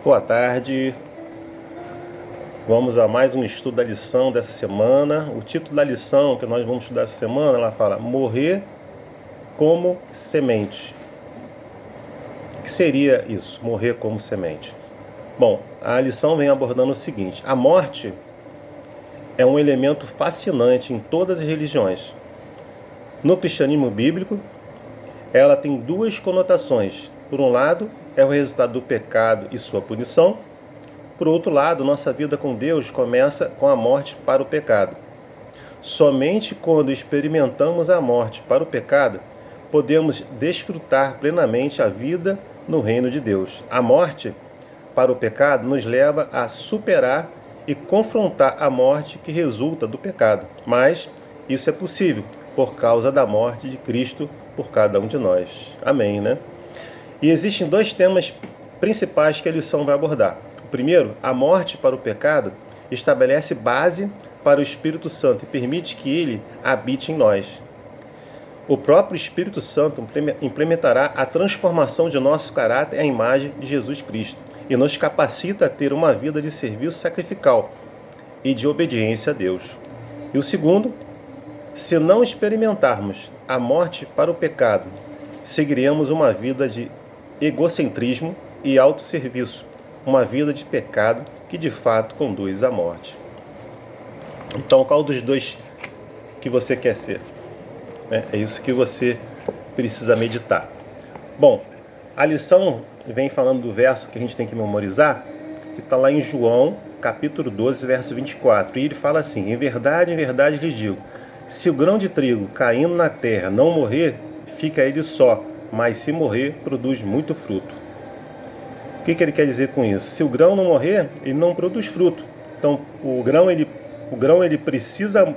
Boa tarde, vamos a mais um estudo da lição dessa semana. O título da lição que nós vamos estudar essa semana, ela fala morrer como semente. O que seria isso, morrer como semente? Bom, a lição vem abordando o seguinte: a morte é um elemento fascinante em todas as religiões. No cristianismo bíblico, ela tem duas conotações. Por um lado, é o resultado do pecado e sua punição. Por outro lado, nossa vida com Deus começa com a morte para o pecado. Somente quando experimentamos a morte para o pecado, podemos desfrutar plenamente a vida no reino de Deus. A morte para o pecado nos leva a superar e confrontar a morte que resulta do pecado. Mas isso é possível por causa da morte de Cristo por cada um de nós. Amém, né? E existem dois temas principais que a lição vai abordar. O primeiro, a morte para o pecado, estabelece base para o Espírito Santo e permite que ele habite em nós. O próprio Espírito Santo implementará a transformação de nosso caráter à imagem de Jesus Cristo e nos capacita a ter uma vida de serviço sacrificial e de obediência a Deus. E o segundo, se não experimentarmos a morte para o pecado, seguiremos uma vida de egocentrismo e autosserviço, uma vida de pecado que de fato conduz à morte. Então, qual dos dois que você quer ser? É isso que você precisa meditar. Bom, a lição vem falando do verso que a gente tem que memorizar, que está lá em João, capítulo 12, verso 24. E ele fala assim: em verdade lhes digo, se o grão de trigo caindo na terra não morrer, fica ele só, mas se morrer, produz muito fruto. O que ele quer dizer com isso? Se o grão não morrer, ele não produz fruto. Então, o grão ele precisa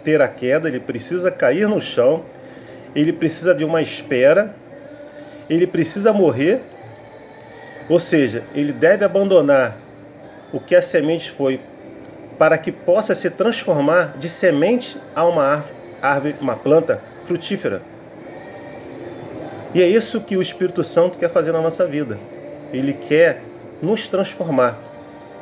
ter a queda, ele precisa cair no chão, ele precisa de uma espera, ele precisa morrer, ou seja, ele deve abandonar o que a semente foi para que possa se transformar de semente a uma árvore, uma planta frutífera. E é isso que o Espírito Santo quer fazer na nossa vida. Ele quer nos transformar.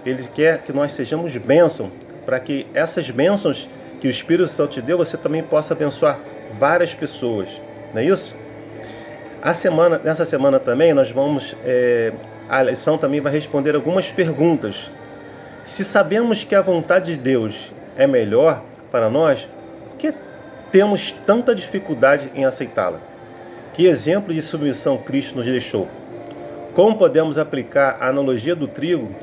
Ele quer que nós sejamos bênção, para que essas bênçãos que o Espírito Santo te deu, você também possa abençoar várias pessoas. Não é isso? Nessa semana também nós vamos... a lição também vai responder algumas perguntas. Se sabemos que a vontade de Deus é melhor para nós, por que temos tanta dificuldade em aceitá-la? Que exemplo de submissão Cristo nos deixou? Como podemos aplicar a analogia do trigo,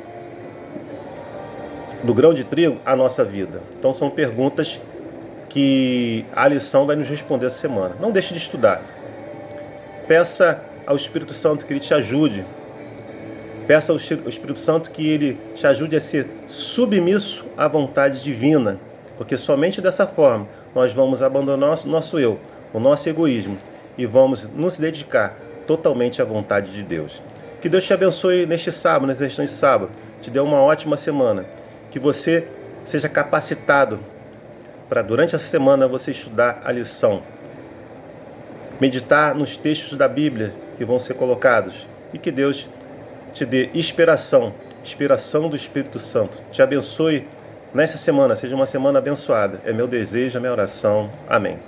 do grão de trigo, à nossa vida? Então são perguntas que a lição vai nos responder essa semana. Não deixe de estudar. Peça ao Espírito Santo que ele te ajude. Peça ao Espírito Santo que ele te ajude a ser submisso à vontade divina. Porque somente dessa forma nós vamos abandonar o nosso eu, o nosso egoísmo, e vamos nos dedicar totalmente à vontade de Deus. Que Deus te abençoe neste sábado, nesse restante sábado. Te dê uma ótima semana. Que você seja capacitado para, durante essa semana, você estudar a lição. Meditar nos textos da Bíblia que vão ser colocados. E que Deus te dê inspiração do Espírito Santo. Te abençoe nessa semana. Seja uma semana abençoada. É meu desejo, a minha oração. Amém.